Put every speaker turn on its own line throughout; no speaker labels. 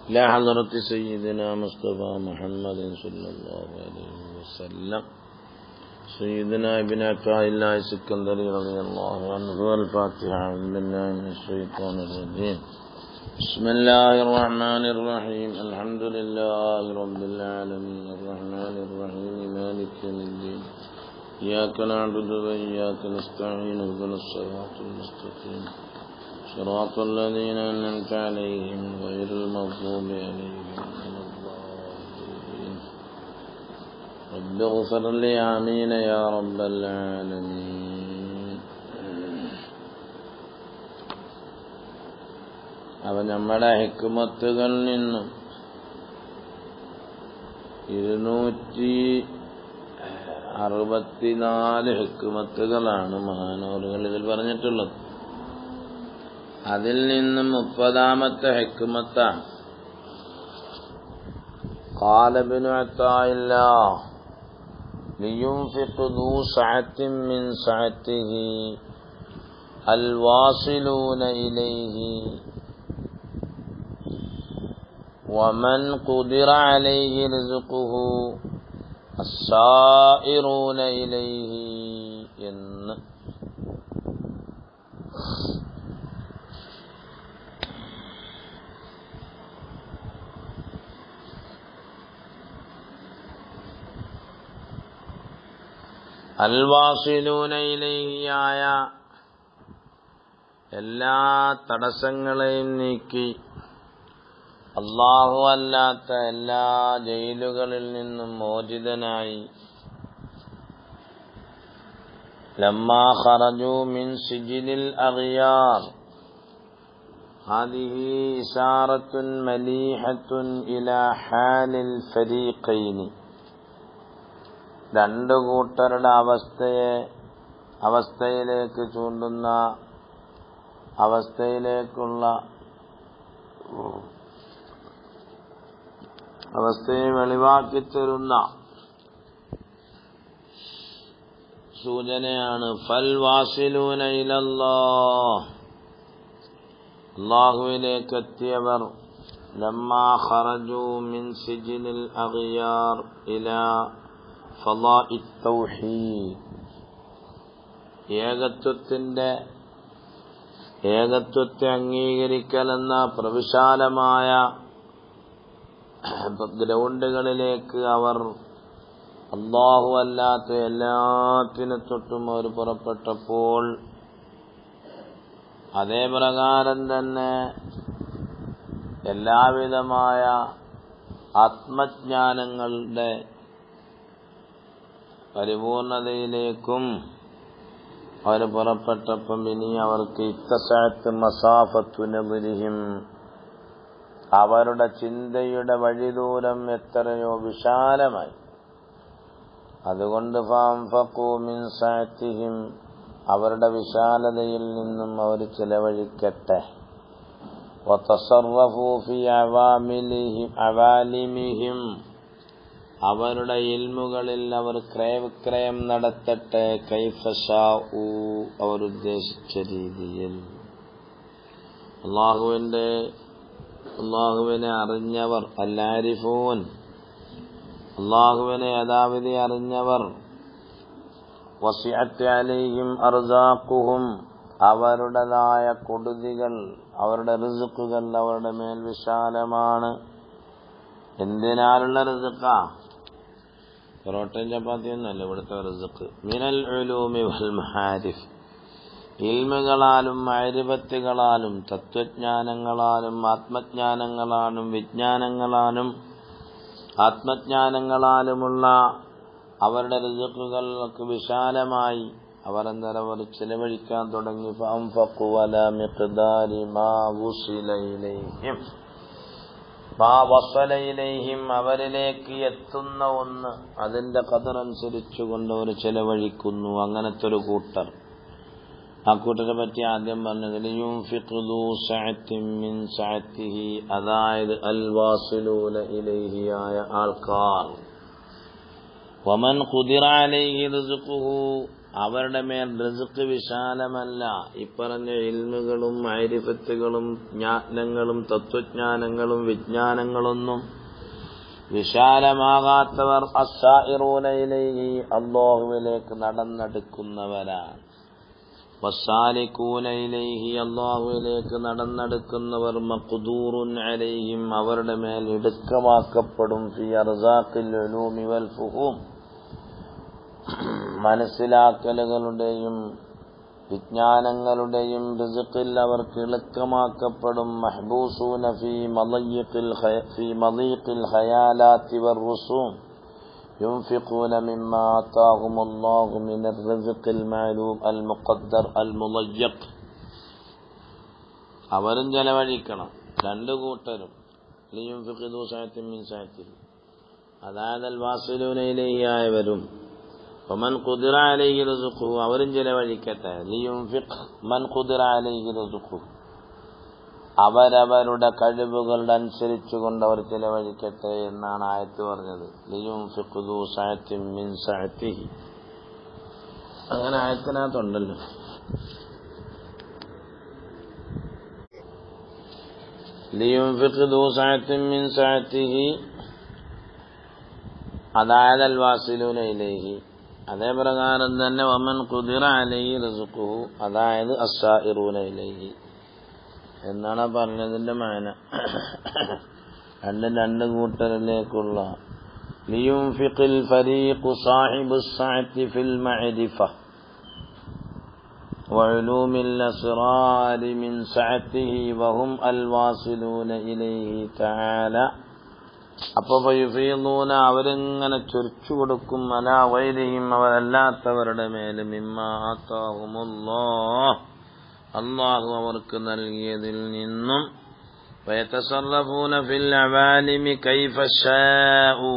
إلى حضرة سيدنا مصطفى محمد صلى الله عليه وسلم سيدنا ابن عطاء الله السكندري رضي الله عنه. الفاتحة. أعوذ بالله من الشيطان الرجيم. بسم الله الرحمن الرحيم. الحمد لله رب العالمين الرحمن الرحيم مالك يوم الدين. إياك نعبد وإياك نستعين اهدنا الصراط المستقيم صراط الذين أنعمت عليهم غير المغضوب عليهم ولا الضالين. رب اغفر لي آمين يا رب العالمين. അവ നമ്മുടെ ഹിക്മത്തുകളിൽ നിന്നും 264 ഹിക്മത്തുകളാണ് മഹാനവറുകൾ ഇതിൽ പറഞ്ഞിട്ടുള്ളത്. അതിൽ നിന്നും 30ാമത്തെ ഹിക്മത്താണ് ഖാല ഇബ്നു അത്താഇല്ലാഹ് ലിയുൻഫിഖ് ദൂ സഅത്തിൻ മിൻ സഅത്തിഹി അൽവാസിലൂന ഇലൈഹി വമൻ ഖുദിറ അലൈഹി റിസ്ഖുഹു അസ്സായിറൂന ഇലൈഹി എന്ന്. അൽവാസിലൂന ഇലൈഹിയായ എല്ലാ തടസ്സങ്ങളെയും നീക്കി അല്ലാഹു അല്ലാത്ത എല്ലാ ജയിലുകളിൽ നിന്നും മോചിതനായി ലമ്മാ ഖറജു മിൻ സിജിനിൽ അഗ്യാർ ഹാദിഹി ഇശാറത്തുൻ മലീഹത്തുൻ ഇലാ ഹാലിൽ ഫരീഖൈനി. രണ്ടു കൂട്ടരുടെ അവസ്ഥയിലേക്ക് ചൂണ്ടുന്ന അവസ്ഥയെ വെളിവാക്കി തരുന്ന സൂചനയാണ്. ഫൽ വാസിലൂന ഇലല്ലാഹ്, അല്ലാഹുവിലേക്ക് എത്തിയവർ ലമ്മാ ഖറജു മിൻ സിജിനിൽ അഗ്യാർ ഇലാ ഫളാഇ തൗഹീദ്, ഏകത്വത്തെ അംഗീകരിക്കലെന്ന പ്രവിശാലമായ ഗ്രൗണ്ടുകളിലേക്ക് അവർ അല്ലാഹു അല്ലാത്ത എല്ലാത്തിനെ തൊട്ടും അവർ പുറപ്പെട്ടപ്പോൾ അതേ പ്രകാരം തന്നെ എല്ലാവിധമായ ആത്മജ്ഞാനങ്ങളുടെ പരിപൂർണതയിലേക്കും അവർ പുറപ്പെട്ടപ്പം ഇനി അവർക്ക് ഇത്തസഅത്ത് മസാഫത്തു നദരിഹിം, അവരുടെ ചിന്തയുടെ വഴിദൂരം എത്രയോ വിശാലമായി. അതുകൊണ്ട് ഫഅൻഫഖൂ മിൻ സഅത്തിഹിം, അവരുടെ വിശാലതയിൽ നിന്നും അവർ ചെലവഴിക്കട്ടെ. വതസറഫൂ ഫീ അവാലിമിഹിം, അവരുടെ ഇൽമുകളിൽ അവർ ക്രയവിക്രയം നടത്തട്ടെ. കൈഫ ശാഉ, അവർ ഉദ്ദേശിച്ച രീതിയിൽ. അല്ലാഹുവിനെ അറിഞ്ഞവർ, അല്ലാരിഫൂൻ, അല്ലാഹുവിനെ യഥാവിധി അറിഞ്ഞവർ. വസിഅത്ത് അലൈഹിം അർസാഖുഹും, അവരുടേതായ കൊടുതികൾ, അവരുടെ റിസ്ഖുകൾ അവരുടെ മേൽ വിശാലമാണ്. എന്തിനാലുള്ള റിസ്ഖാ? പൊറോട്ടയും ചപ്പാത്തിയൊന്നുമല്ല ഇവിടുത്തെ റിസ്ഖ്. മിനൽ ഉലൂമി വൽ മആരിഫ്, ഇൽമുകളാലും മഅരിഫത്തുകളാലും തത്വജ്ഞാനങ്ങളാലും ആത്മജ്ഞാനങ്ങളാലും വിജ്ഞാനങ്ങളാലും ആത്മജ്ഞാനങ്ങളാലുമുള്ള അവരുടെ റിസ്ഖുകൾക്ക് വിശാലമായി അവർ അന്നേരം ചെലവഴിക്കാൻ തുടങ്ങി. ഫഅൻഫഖു അലാ മിഖ്ദാരി മാ വസല ഇലൈഹിം, അവരിലേക്ക് എത്തുന്ന ഒന്ന് അതിന്റെ ഖദർ അനുസരിച്ചുകൊണ്ട് അവർ ചെലവഴിക്കുന്നു. അങ്ങനത്തെ ഒരു കൂട്ടർ. ആ കൂട്ടരെ പറ്റി ആദ്യം പറഞ്ഞത് യുൻഫിഖു ദൂ സഅത്തിൻ മിൻ സഅത്തിഹി, അതായത് അൽവാസിലൂന ഇലൈഹിയായ ആൾക്കാർ. വമൻ ഖുദിറ അലൈഹി റിസ്ഖുഹു, അവരുടെ മേൽ റിസ്ക് വിശാലമല്ല. ഇപ്പറഞ്ഞ ഇൽമുകളും മഅരിഫത്തുകളും ജ്ഞാനങ്ങളും തത്വജ്ഞാനങ്ങളും വിജ്ഞാനങ്ങളൊന്നും വിശാലമാകാത്തവർ അസ്സായിറൂന ഇലൈഹി അല്ലാഹുവിലേക്ക് നടന്നെടുക്കുന്നവരാണ്. വസ്സാലികൂന ഇലൈഹി അല്ലാഹുവിലേക്ക് നടന്നെടുക്കുന്നവർ മഖ്ദൂറുൻ അലൈഹിം അവരുടെ മേൽ ഇടുക്കമാക്കപ്പെടും. ഫി അർസാഖിൽ ഉലൂമി വൽ ഫുഹൂം മനസ്സിലാക്കലുകളുടെയും വിജ്ഞാനങ്ങളുടെയും റിസ്ഖിൽ അവർക്ക് ഇളുക്കമാക്കപ്പെടും. മഹ്ബൂസൂന ഫീ മളീഖിൽ ഖയാലാത്തി വറുസൂം യുൻഫിഖൂന മിമ്മാ ആതാഹുമുല്ലാഹു മിനർ റിസ്ഖിൽ മഅലൂം അൽ മുഖദ്ദർ അൽ മുളയ്യഖ്. അവരും ചെലവഴിക്കണം, രണ്ടു കൂട്ടരും. ലിയുൻഫിഖു ദൂ സഅത്തിൻ മിൻ സഅത്തിഹി, അതായത് അൽ വാസിലൂന ഇലൈഹി ആയവരും വമൻ ഖുദിറ അലൈഹി റിസ്ഖുഹു അവരും ചെലവഴിക്കട്ടെ. ലിയുൻഫിഖ് മൻ ഖുദിറ അലൈഹി റിസ്ഖുഹു അവരവരുടെ കഴിവുകളുടെ അനുസരിച്ചുകൊണ്ട് അവർ ചെലവഴിക്കട്ടെ എന്നാണ് ആയത്ത് പറഞ്ഞത്. ലിയുൻഫിഖു ദൂ സഅത്തിൻ മിൻ സഅത്തിഹി അങ്ങനെ ആയത്തിനകത്തുണ്ടല്ലോ. ലിയുൻഫിഖു ദൂ സഅത്തിൻ മിൻ സഅത്തിഹി അതായത് അൽ വാസിലൂന ഇലൈഹി, അതേ പ്രകാരം തന്നെ വമൻ ഖുദിറ അലൈഹി റിസ്ഖുഹു അതായത് അസ്സായിറൂന ഇലൈഹി എന്നാണ് പറഞ്ഞതിന്റെ മാന. രണ്ട് കൂട്ടരിലേക്കുള്ള. ലിയുൻഫിഖിൽ ഫരീഖു സാഹിബുസ് സഅത്തി ഫിൽ മഅരിഫ വഉലൂമിൽ അസ്റാരി മിൻ സഅത്തിഹി വഹും അൽ വാസിലൂന ഇലൈഹി തആല. അപ്പൊ ഫയുഫീദൂന അവരിങ്ങനെ ചൊരിച്ചു കൊടുക്കും അലാ ഗൈരിഹിം അവരല്ലാത്തവരുടെ മേൽ മിമ്മാ ആതാഹുമുല്ലാഹ് അല്ലാഹു അവർക്ക് നൽകിയതിൽ നിന്നും. വയതസറഫൂന ഫിൽ അവാലിമി കൈഫ ശാഉ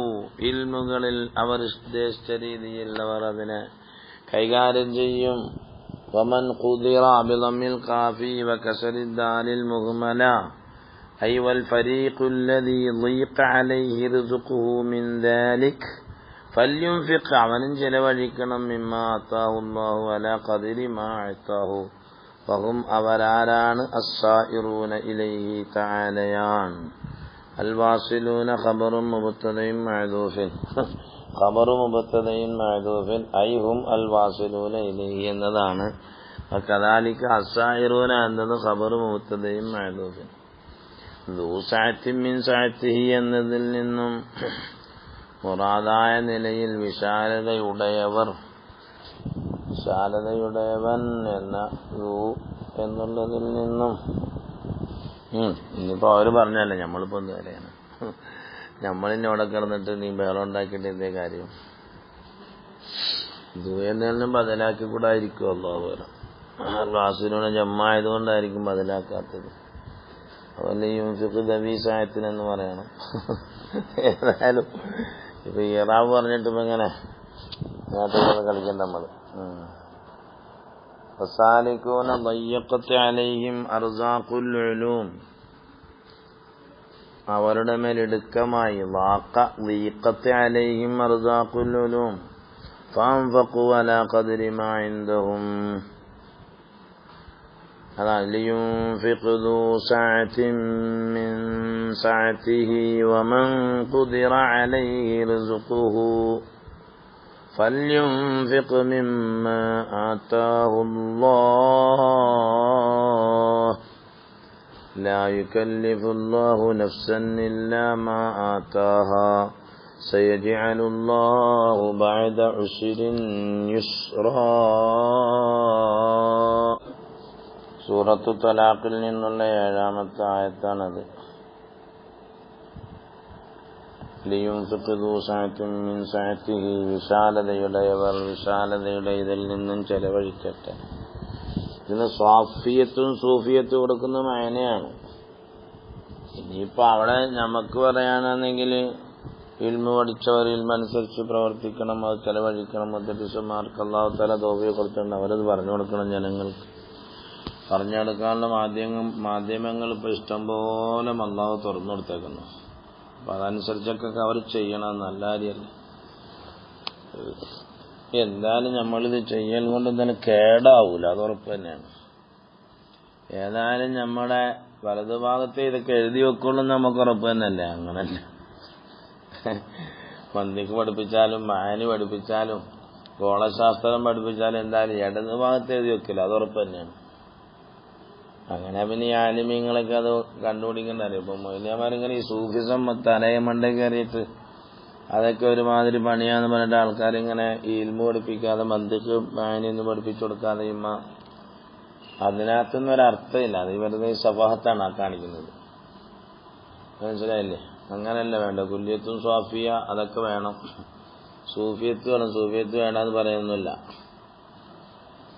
ഇൽമുകളിൽ അവർ ഉദ്ദേശിച്ച രീതിയിൽ അവർ അതിനെ കൈകാര്യം ചെയ്യും. വമൻ ഖുദിറ ബിളമ്മിൽ ഖാഫി വകസരിദ് ദാലിൽ മുഹ്മല أي والفريق الذي ضيق عليه رزقه من ذلك فلينفق عمن جلوجكنا مما آتاه الله على قدر ما أعطاه وهم أولاران الصائرون إليه تعاليان. الواصلون خبر مبتدأ معذوف خبر مبتدأ معذوف أي هم الواصلون إليه എന്നതാണ്. وكذلك الصائرون എന്നത് خبر مبتدأ معذوف ദൂ സഅത്തിൻ മിൻ സഅത്തിഹി എന്നതിൽ നിന്നും മുറാദായ നിലയിൽ വിശാലതയുടയവൻ എന്ന ദൂ എന്നുള്ളതിൽ നിന്നും. ഇനിയിപ്പോ അവര് പറഞ്ഞല്ലേ, നമ്മളിപ്പോ എന്ത് കാര്യമാണ്? നമ്മളിന്നവിടെ കിടന്നിട്ട് നീ ബഹളം ഉണ്ടാക്കിയിട്ട് എന്തേ കാര്യം? ദൂ എന്നതിനും ബദലാക്കി കൂടെ ആയിരിക്കും അല്ലാഹു വരാം. റാസിലൂടെ ജമ്മായതുകൊണ്ടായിരിക്കും ബദലാക്കാത്തത്. അതുപോലെ യുൻഫിഖ് ദവീ സഅത്തിനെന്ന് പറയണം. ഏതായാലും ഇപ്പൊ ഇറാബ് പറഞ്ഞിട്ട് ഇപ്പൊ എങ്ങനെ നേരത്തെ കളിക്കണ്ട നമ്മള്. ഫസാലികൂന ളയ്യഖത് അലൈഹിം അർസാഖുൽ ഉലൂം അവരുടെ മേൽ ഇടുക്കമായി. ളീഖത്ത് അലൈഹിം അർസാഖുൽ ഉലൂം ഫഅൻഫഖു അലാ ഖദ്രി മാ ഇൻദഹും. لينفق ذو سعة من سعته ومن قدر عليه رزقه فلينفق مما آتاه الله لا يكلف الله نفسا إلا ما آتاها سيجعل الله بعد عسر يسرا. സൂറത്തു തലാഖിൽ നിന്നുള്ള 7-ാമത്തെ ആയത്താണത്. ലിയുൻഫിഖ് ദൂ സഅത്തിൻ മിൻ സഅത്തിഹി വിശാലതയുടയവർ വിശാലതയുടെ ഇതിൽ നിന്നും ചെലവഴിക്കട്ടെ. ഇതിന് സ്വാഫിയത്തും സൂഫിയത്തും കൊടുക്കുന്ന മായനയാണ്. ഇനിയിപ്പോ അവിടെ നമുക്ക് പറയാനാണെങ്കിൽ ഇൽമു പഠിച്ചവർ ഇൽമനുസരിച്ച് പ്രവർത്തിക്കണം, അത് ചെലവഴിക്കണം. മുദ്ദരിസന്മാർക്ക് അല്ലാഹു തആല തൗഫീഖ് കൊടുത്തിട്ടുണ്ട്, അവരത് പറഞ്ഞു കൊടുക്കണം. ജനങ്ങൾക്ക് പറഞ്ഞു കൊടുക്കാനുള്ള മാധ്യമങ്ങൾ ഇപ്പൊ ഇഷ്ടംപോലെ അല്ലാഹു തുറന്നു കൊടുത്തേക്കുന്നു. അപ്പൊ അതനുസരിച്ചൊക്കെ അവർ ചെയ്യണം. നല്ല കാര്യമല്ലേ? എന്തായാലും നമ്മളിത് ചെയ്യൽ കൊണ്ട് തന്നെ കേടാവൂല, അത് ഉറപ്പ് തന്നെയാണ്. ഏതായാലും നമ്മുടെ വലതുഭാഗത്തെ ഇതൊക്കെ എഴുതി വെക്കുള്ളൂ നമുക്ക് ഉറപ്പ് തന്നെയല്ലേ? അങ്ങനല്ല. മന്ദിക്ക് പഠിപ്പിച്ചാലും മാനി പഠിപ്പിച്ചാലും ഗോളശാസ്ത്രം പഠിപ്പിച്ചാലും എന്തായാലും ഇടത് ഭാഗത്ത് എഴുതി വെക്കില്ല, അത് ഉറപ്പ് തന്നെയാണ്. അങ്ങനെ പിന്നെ ഈ ആലിമീങ്ങളൊക്കെ അത് കണ്ടുപിടിക്കണ്ടല്ലോ. ഇപ്പൊ മൊയ്ലിയാമാരിങ്ങനെ ഈ സൂഫിസം തലയമണ്ട കയറിയിട്ട് അതൊക്കെ ഒരുമാതിരി പണിയാന്ന് പറഞ്ഞിട്ട് ആൾക്കാരിങ്ങനെ ഈ ഇൽമു പഠിപ്പിക്കാതെ മന്ദിക്ക് മാനിയൊന്നും പഠിപ്പിച്ചു കൊടുക്കാതെ അതിനകത്തൊന്നും ഒരർത്ഥമില്ല. അത് വെറുതെ സഫാഹത്താണ് ആ കാണിക്കുന്നത്. മനസ്സിലായില്ലേ? അങ്ങനെയല്ല വേണ്ട. കുല്യത്തും സ്വാഫിയ അതൊക്കെ വേണം. സൂഫിയത്ത് വേണം, സൂഫിയത്ത് വേണമെന്ന് പറയുന്നില്ല.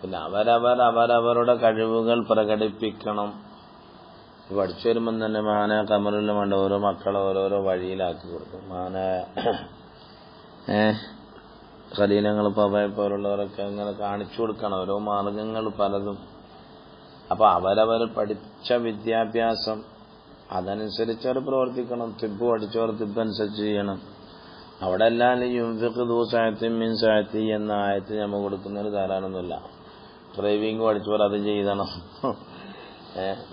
പിന്നെ അവരവരുടെ കഴിവുകൾ പ്രകടിപ്പിക്കണം. പഠിച്ചു വരുമ്പം തന്നെ മാന കമറിലും വേണ്ട ഓരോ മക്കളെ ഓരോരോ വഴിയിലാക്കി കൊടുക്കും. മാന ഖലീലങ്ങൾ പോലുള്ളവരൊക്കെ അങ്ങനെ കാണിച്ചു കൊടുക്കണം ഓരോ മാർഗങ്ങൾ പലതും. അപ്പൊ അവരവർ പഠിച്ച വിദ്യാഭ്യാസം അതനുസരിച്ച് അവർ പ്രവർത്തിക്കണം. തിബ് പഠിച്ചവർ തിബ് അനുസരിച്ച് ചെയ്യണം. അവിടെ എല്ലാം യുംഫിഖ് ദൂ സഅത്തിൻ മിൻ സഅത്തി എന്ന ആയത്ത് നമ്മൾ കൊടുക്കുന്നതിന് ധാരാളമൊന്നുമില്ല. ഡ്രൈവിംഗ് പഠിച്ചവർ അത് ചെയ്യണം,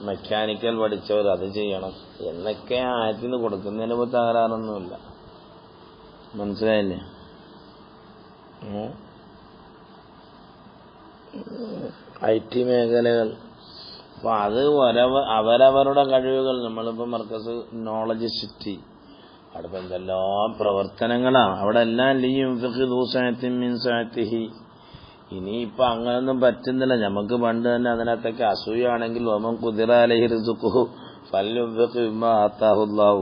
മെക്കാനിക്കൽ പഠിച്ചവർ അത് ചെയ്യണം എന്നൊക്കെ ആയത്തിന് കൊടുക്കുന്നതിന് ഇപ്പോൾ തകരാറൊന്നുമില്ല. മനസ്സിലായില്ലേ? IT മേഖലകൾ അപ്പൊ അത് അവരവരുടെ കഴിവുകൾ. നമ്മളിപ്പോ മർക്കസ് നോളജ് സിറ്റി അവിടെ ഇപ്പൊ എന്തെല്ലാം പ്രവർത്തനങ്ങളാണ്. അവിടെ എല്ലാം ഇനിയിപ്പൊ അങ്ങനൊന്നും പറ്റുന്നില്ല. നമുക്ക് പണ്ട് തന്നെ അതിനകത്തൊക്കെ അസൂയാണെങ്കിൽ ഒമൻ ഖുദിറ അലൈഹി റിസ്ഖുഹു ഫൽയുൻഫിഖ് മിമ്മാ ആതാഹുല്ലാഹു.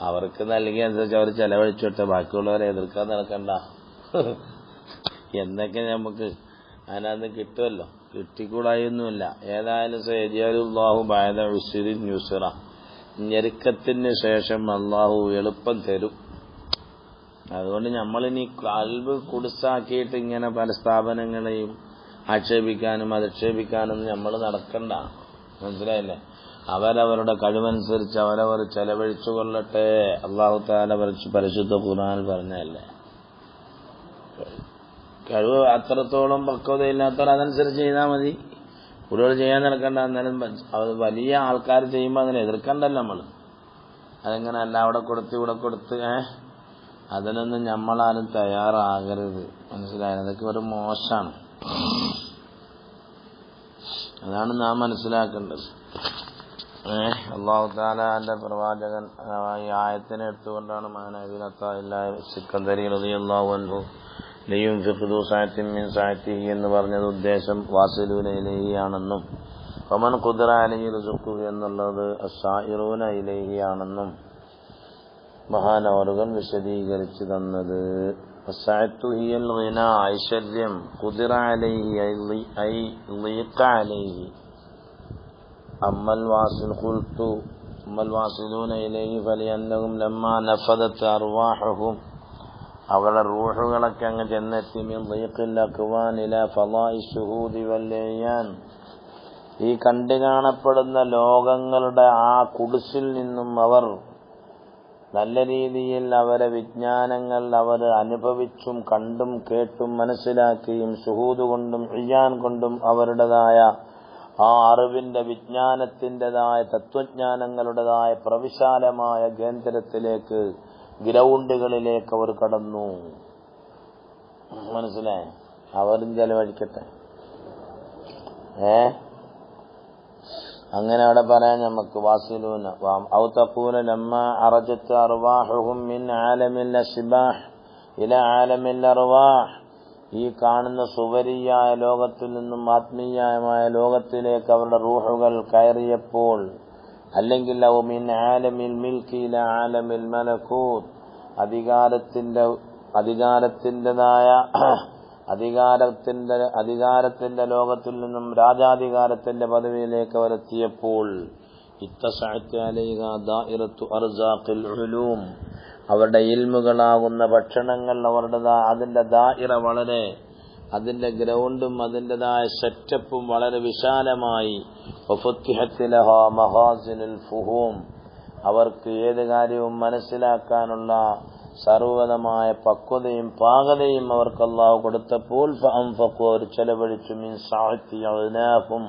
അവർക്ക് നൽകിയ അനുസരിച്ച് അവർ ചെലവഴിച്ചോട്ടെ, ബാക്കിയുള്ളവരെ എതിർക്കാൻ നടക്കണ്ട എന്നൊക്കെ നമുക്ക് അതിനകത്ത് കിട്ടുമല്ലോ. കിട്ടിക്കൂടായൊന്നുമില്ല. ഏതായാലും സയജഅലുല്ലാഹു ബഅദ ഉസ്രിൻ യുസ്റ. ഞെരുക്കത്തിന് ശേഷം അള്ളാഹു എളുപ്പം തരും. അതുകൊണ്ട് നമ്മളിനി കൽബ് കുടുസാക്കിയിട്ട് ഇങ്ങനെ പല സ്ഥാപനങ്ങളെയും ആക്ഷേപിക്കാനും അധിക്ഷേപിക്കാനും നമ്മൾ നടക്കണ്ട. മനസ്സിലായില്ലേ? അവരവരുടെ കഴിവനുസരിച്ച് അവരവർ ചെലവഴിച്ചു കൊള്ളട്ടെ. അള്ളാഹു തആല പരിശുദ്ധ ഖുർആനിൽ പറഞ്ഞതല്ലേ. കഴിവ് അത്രത്തോളം പക്വതയില്ലാത്തവർ അതനുസരിച്ച് ചെയ്താൽ മതി. കൂടുതൽ ചെയ്യാൻ നടക്കണ്ട. എന്നാലും അത് വലിയ ആൾക്കാർ ചെയ്യുമ്പോൾ അതിനെ എതിർക്കണ്ടല്ലോ നമ്മൾ. അതെങ്ങനെ അല്ല അവിടെ കൊടുത്ത് ഇവിടെ കൊടുത്ത് അതിനൊന്നും നമ്മളാരും തയ്യാറാകരുത്. മനസ്സിലായത്? അതൊക്കെ ഒരു മോശമാണ്. അതാണ് നാം മനസ്സിലാക്കേണ്ടത്. അല്ലാഹു തആല എന്റെ പ്രവാചകൻ ഈ ആയത്തിനെ എടുത്തുകൊണ്ടാണ് മഹാനായ അത്താഇല്ലാഹി സിക്കന്ദരി റളിയല്ലാഹു അൻഹു ലിയുൻഫിഖ് ദൂ സഅത്തിൻ മിൻ സഅത്തിഹി എന്ന് പറഞ്ഞത് ഉദ്ദേശം വാസിലൂന ഇലൈഹി ആണെന്നും വമൻ ഖുദിറ അലൈഹി റിസ്ഖുഹു എന്നുള്ളത് അസ്സായിറൂന ഇലൈഹി ആണെന്നും മഹാനവറുകൾ വിശദീകരിച്ചു തന്നത്. സഅത്തു ഹിയൽ ഗിന, ഐശ്വര്യം. ഖുദിറ അലൈഹി ഐ ളീഖ അലൈഹി. അമ്മൽ വാസിലൂന ഇലൈഹി ഫലിഅന്നഹും ലമ്മാ നഫദത് അർവാഹുഹും, അവരുടെ റൂഹുകളൊക്കെ അങ്ങ് ചെന്നെത്തി മിൻ ളീഖിൽ അക്വാൻ ഇലാ ഫളാഇ ശുഹൂദി വൽ ഇയാൻ, ഈ കണ്ടു കാണപ്പെടുന്ന ലോകങ്ങളുടെ ആ കുടിസിൽ നിന്നും അവർ നല്ല രീതിയിൽ അവരെ വിജ്ഞാനങ്ങൾ അവർ അനുഭവിച്ചും കണ്ടും കേട്ടും മനസ്സിലാക്കിയും ശുഹൂദ് കൊണ്ടും ഇയാൻ കൊണ്ടും അവരുടേതായ ആ അറിവിന്റെ വിജ്ഞാനത്തിൻ്റെതായ തത്വജ്ഞാനങ്ങളുടേതായ പ്രവിശാലമായ കേന്ദ്രത്തിലേക്ക്, ഗ്രൗണ്ടുകളിലേക്ക് അവർ കടന്നു. മനസ്സിലായി? അവരും ചെലവഴിക്കട്ടെ. അങ്ങനെ അവിടെ പറയാൻ നമുക്ക് വാസിലൂന ഔ തഖൂന ലമ്മാ അറജത് അർവാഹുഹും മിൻ ആലമിൽ അസ്ബാഹ് ഇല ആലമിൽ അർവാഹ്, ഈ കാണുന്ന സുവരിയായ ലോകത്തിൽ നിന്നും ആത്മീയമായ ലോകത്തിലേക്ക് അവരുടെ റൂഹുകൾ കയറിയപ്പോൾ, അല്ലെങ്കിൽ ഔ മിൻ ആലമിൽ മിൽക്കി ഇല ആലമിൽ മലകൂത്ത്, അധികാരത്തിന്റെ ലോകത്തിൽ നിന്നും രാജാധികാരത്തിന്റെ പദവിയിലേക്ക് അവരെത്തിയപ്പോൾ ഇത്തസഅത് അലൈഹ ദാഇറത്തു അർസാഖിൽ ഉലൂം, അവരുടെ ഇൽമുകളാകുന്ന ഭക്ഷണങ്ങൾ അതിന്റെ ദായിറ വളരെ, അതിന്റെ ഗ്രൗണ്ടും അതിൻ്റെതായ സെറ്റപ്പും വളരെ വിശാലമായി. വഫുത്തിഹത് ലഹാ മഹാസിനുൽ ഫുഹൂം, അവർക്ക് ഏത് കാര്യവും മനസ്സിലാക്കാനുള്ള സർവ്വതമായ പക്വതയും പാകതയും അവർക്ക് അല്ലാഹു കൊടുത്തപ്പോൾ ഫഅൻഫഖു അവർ ചെലവഴിച്ചു മിൻ സഅത്തി അഗ്നാഹും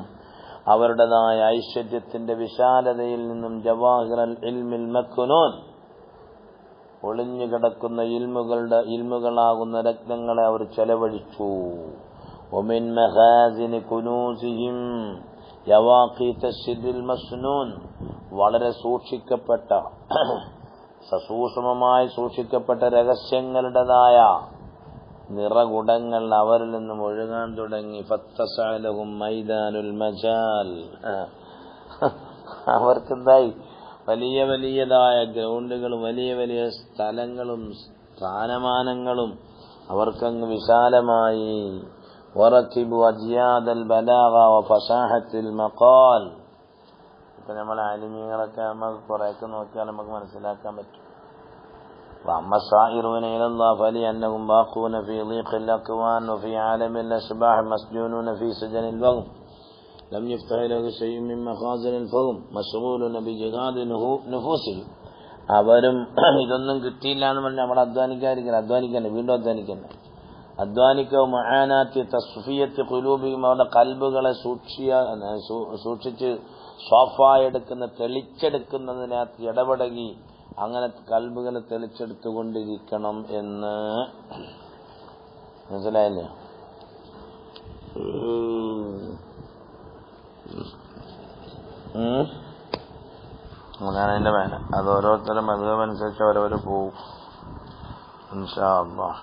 അവരുടേതായ ഐശ്വര്യത്തിന്റെ വിശാലതയിൽ നിന്നും ജവാഹിറൽ ഇൽമിൽ മക്നൂൻ ഒളിഞ്ഞു കിടക്കുന്ന ഇൽമുകളാകുന്ന രത്നങ്ങളെ അവർ ചെലവഴിച്ചു. വമിൻ മഹാസിനി കുനൂസിഹിം യവാഖീത സിദ്ദിൽ മസ്നൂൻ വളരെ സൂക്ഷിക്കപ്പെട്ട സസൂക്ഷ്മമായി സൂക്ഷിക്കപ്പെട്ട രഹസ്യങ്ങളുടേതായ നിറകുടങ്ങൾ അവരിൽ നിന്നും ഒഴുകാൻ തുടങ്ങി. ഫത്തസഅലഹും മൈദാനുൽ മജാൽ അവർക്കെന്തായി വലിയ വലിയതായ ഗ്രൗണ്ടുകളും വലിയ വലിയ സ്ഥലങ്ങളും സ്ഥാനമാനങ്ങളും അവർക്കങ്ങ് വിശാലമായി. വറകിബു അജിയാദൽ ബലാഗ വഫസാഹത്തിൽ മഖാൽ ഇപ്പൊ നമ്മളെ ആലിമീങ്ങളൊക്കെ നമുക്ക് കുറെയൊക്കെ നോക്കിയാൽ നമുക്ക് മനസ്സിലാക്കാൻ പറ്റും. وأما السائرون إلى الله فلأنهم باقون في ضيق الأكوان وفي عالم الأشباح مسجونون في سجن الوهم لم يفتح له شيء من مخازن الفهم مشغولون بجهاد نفوسهم അവരും ഇതൊന്നും കിട്ടിയില്ല എന്ന് പറഞ്ഞാൽ നമ്മൾ അധ്വാനിക്കാൻ വീണ്ടും അധ്വാനിക്കോ മആനാത്തി തസ്ഫിയത്ത് ഖുലൂബിഹിം അവരുടെ കൽബുകളെ സൂക്ഷിച്ച് സ്വാഫായെടുക്കുന്ന തെളിച്ചെടുക്കുന്നതിനകത്ത് ഇടപെടകി അങ്ങനെ കൽബുകളെ തെളിച്ചെടുത്തുകൊണ്ടിരിക്കണം എന്ന് മനസ്സിലായില്ലേ? അതാണ് അതിന്റെ മേലെ. അത് ഓരോരുത്തരും മദ്ഹബ് അനുസരിച്ച് അവരവർ പോവും ഇൻഷാ അല്ലാഹ്.